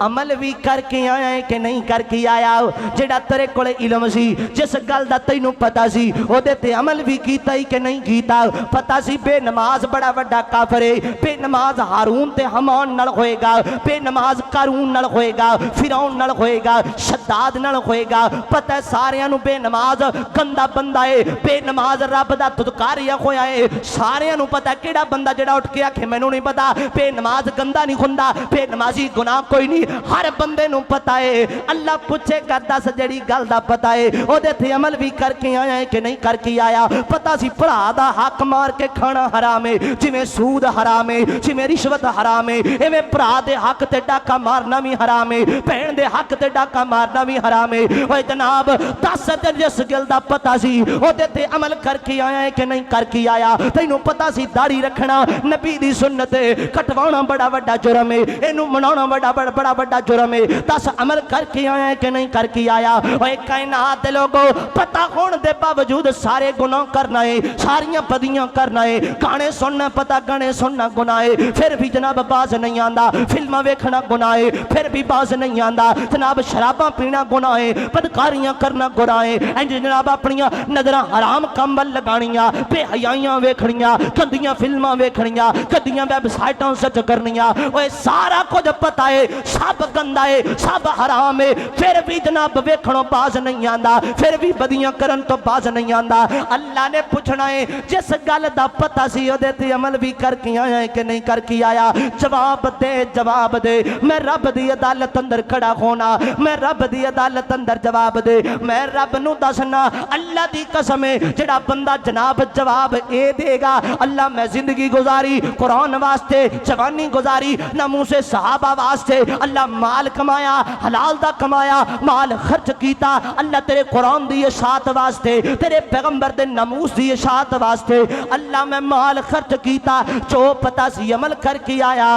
عمل بھی کر کے آیا ہے کہ نہیں کر کے آیا؟ جیڑا تیرے کولے علم سی، جس گل دا تینوں پتا سی او دے تے عمل بھی کیتا ہی کہ نہیں کیتا؟ پتا سی بے نماز بڑا وڈا کافر ہے، بے نماز ہارون تے حمان نال ہوئے گا، بے نماز قارون نال ہوئے گا، فرعون نال ہوئے گا، شداد نال ہوئے گا، پتہ ہے ساریاں نو بے نماز گندا بندہ ہے، بے نماز رب دا دھتکاریا ہویا ہے، ساریاں نو پتہ ہے کیڑا بندہ جڑا اٹھ کے آکھے مینوں نہیں پتا بے نماز گندا نہیں ہوندا، بے نمازی گناہ کوئی نہیں، ہر بندے نو پتا ہے۔ اللہ پوچھے گا 10 جڑی گل دا پتا ہے او دے تے عمل بھی کر کے آیا ہے کہ نہیں کر کے آیا؟ پتا سی بھرا دا حق مار کے کھانا حرام ہے، جویں سود حرام ہے، جویں رشوت حرام ہے، ایویں بھرا دے حق تے ڈاکا مارنا بھی حرام ہے، بہن دے حق تے ڈاکا مارنا بھی حرام ہے۔ اوے جناب 10 تے جس گل دا پتا سی او دے تے عمل کر کے آیا ہے کہ نہیں کر کے آیا؟ تینوں پتا سی داڑھی رکھنا نبی دی سنت ہے، کٹوانا بڑا وڈا جرم ہے، اینو منانا بڑا بڑا جرم ہے، دس عمل کر کے آیا ہے کہ نہیں کر کے آیا؟ اوے کائنات دے لوگو، پتہ ہون دے باوجود سارے گناہ کرنا ہے، ساریاں بدیاں کرنا ہے، گانے سننا پتہ گانے سننا گناہ ہے، پھر بھی جناب باز نہیں آندا، فلماں ویکھنا گناہ ہے، پھر بھی باز نہیں آندا، جناب شراباں پینا گناہ ہے، بدکاریاں کرنا گناہ ہے، انج جناب اپنیاں نظراں حرام کام ول لگانیاں، بے حیائیاں ویکھنیاں، گندیاں فلماں ویکھنیاں، گندیاں ویب سائٹاں سچ کرنیاں، اوے سارا کچھ پتہ ہے، سب گندا ہے، سب حرام ہے، پھر بھی جناب ویکھنوں باز نہیں آندا، پھر بھی بدیاں کرن تو باز نہیں آندا۔ اللہ نے پوچھنا ہے جس گل دا پتہ سی اودے تے عمل بھی کر کے آیا ہے کہ نہیں کر کے آیا؟ جواب دے، جواب دے، میں رب دی عدالت اندر کھڑا ہونا، میں رب دی عدالت اندر جواب دے، میں رب نو دسنا اللہ دی قسم ہے جڑا بندہ جناب جواب اے دے گا، اللہ میں زندگی گزاری قرآن واسطے، جوانی گزاری ناموس صحابہ واسطے، اللہ مال کمایا حلال دا کمایا، مال خرچ کیتا اللہ تیرے قرآن دی اشاعت واسطے، تیرے پیغمبر دے ناموس دی اشاعت واسطے، اللہ میں مال خرچ کیتا، جو پتہ سی عمل کر کے آیا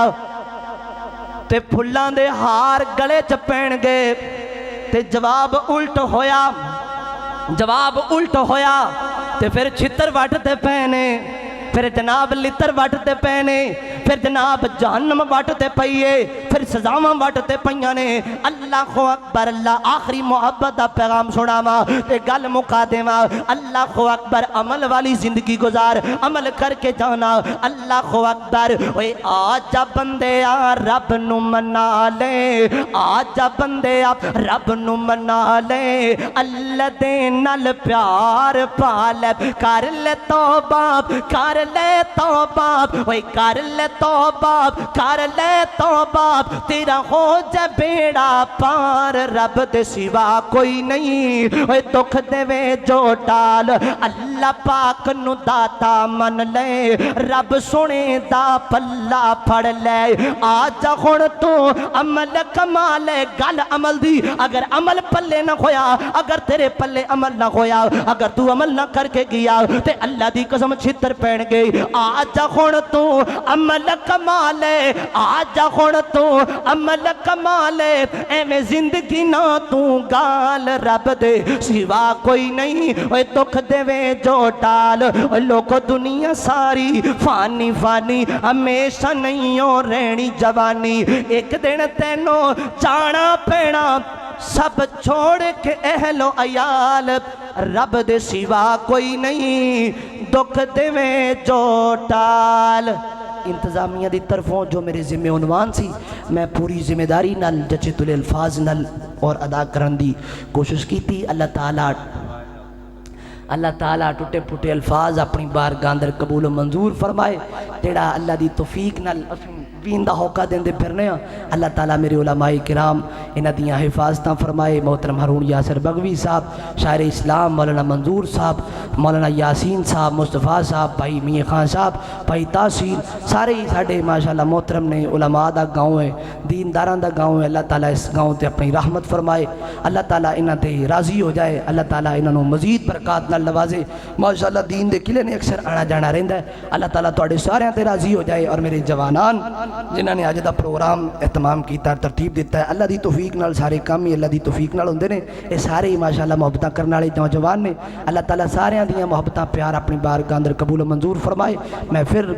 تے پھلاں دے ہار گلے چ پین گے تے جواب الٹ ہویا، جواب الٹ ہویا تے پھر چھتر وٹتے پینے، پھر جناب لتر وٹتے پینے، پھر جناب جہنم وٹتے پئیے، پھر سزاواں وٹتے پئیاں نے۔ اللہ اکبر، اللہ آخری محبت دا پیغام سناواں تے گل مکا دیواں۔ اللہ اکبر، عمل والی زندگی گزار، عمل کر کے جانا۔ اللہ اکبر، اوے آجا بندے آ رب نو منا لے، آجا بندے آ رب نو منا لے، اللہ دے نال پیار پالے، کر لے توبہ، کر لے توبہ، اوے کر لے توبہ، کر لے توبہ، تیرا ہو جائے بیڑا پار، رب دے سوا کوئی نہیں، اوے دکھ دے وے جو ٹال، اللہ پاک نو داتا من لے، رب سنے دا پلہ پھڑ لے، آجا ہون تو عمل کما لے۔ گل عمل دی، اگر عمل پلے نہ ہویا، اگر تیرے پلے عمل نہ ہویا، اگر تو عمل نہ کر کے گیا تے اللہ دی قسم چھتر پین گئی۔ آجا ہون تو عمل کما لے، آجا ہون تو عمل کما لے، ایویں زندگی نہ تو گال، رب دے سوا کوئی نہیں، اوے دکھ دے وے جو ٹال، لوگو دنیا ساری فانی فانی، ہمیشہ نہیں ہو رہنی جوانی، ایک دن تینوں جانا پینا، سب چھوڑ کے اہل و عیال، رب دے سوا کوئی نہیں، دکھ دے وے جو ٹال۔ انتظامیہ دی طرفوں جو میرے ذمہ عنوان سی، میں پوری ذمہ داری نال جچت الفاظ نال اور ادا کرن دی کوشش کی تھی۔ اللہ تعالیٰ ٹوٹے پھوٹے الفاظ اپنی بارگاہ اندر قبول و منظور فرمائے، جڑا اللہ دی توفیق نال بیندہ ہوکا دیں دے پھرنے ہیں۔ اللہ تعالیٰ میرے علماء کرام انہ دیاں حفاظتاں فرمائے۔ محترم ہارون یاسر بغوی صاحب، شاعر اسلام مولانا منظور صاحب، مولانا یاسین صاحب، مصطفیٰ صاحب، بھائی میاں خان صاحب، بھائی تحصیل، سارے ہی ساڑھے ماشاءاللہ محترم نے، علماء دا گاؤں ہے، دینداران دا گاؤں ہے۔ اللہ تعالیٰ اس گاؤں تے اپنی رحمت فرمائے، اللہ تعالیٰ انہ تے راضی ہو جائے، اللہ تعالیٰ انہوں مزید برکات نال نوازے۔ ماشاءاللہ دین دے قلعے نے اکثر آنا جانا رہندا ہے، اللہ تعالیٰ توڑے سارے تے راضی ہو جائے۔ اور میرے جوانان جنہاں نے آج دا پروگرام اہتمام کیتا، ترتیب دیتا ہے، اللہ دی توفیق نال سارے کام ہی اللہ دی توفیق نال ہوندے نے۔ اے سارے ہی ماشاءاللہ محبتاں کرنے والے نوجوان نے، اللہ تعالیٰ سارے دیاں محبتاں پیار اپنی بارگاہ اندر قبول و منظور فرمائے۔ میں پھر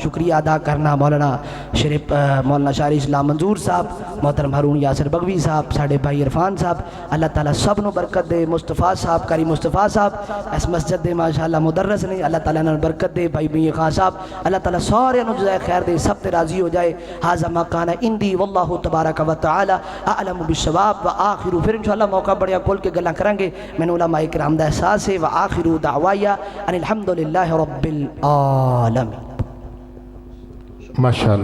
شکریہ ادا کرنا مولانا شاعر اسلام منظور صاحب، محترم ہارون یاسر بغوی صاحب، ساڑھے بھائی عرفان صاحب، اللہ تعالیٰ سب نو برکت دے۔ مصطفیٰ صاحب، قاری مصطفیٰ صاحب اس مسجد دے ماشاءاللہ مدرس نے، اللہ تعالیٰ نے برکت دے۔ بھائی میاں خان صاحب، اللہ تعالیٰ سارے نو جزائے خیر دے، سب تے راضی ہو جائے۔ ھذا ما کان عندی واللہ تبارک و تعالی اعلم بالصواب۔ وآخر، پھر انشاءاللہ موقع بڑیا کھول کے گلاں کریں گے، میں نے علماء کرام دا احساس ہے۔ وآخر دعوایا ان الحمدللہ رب العالمین۔ ماشاءاللہ۔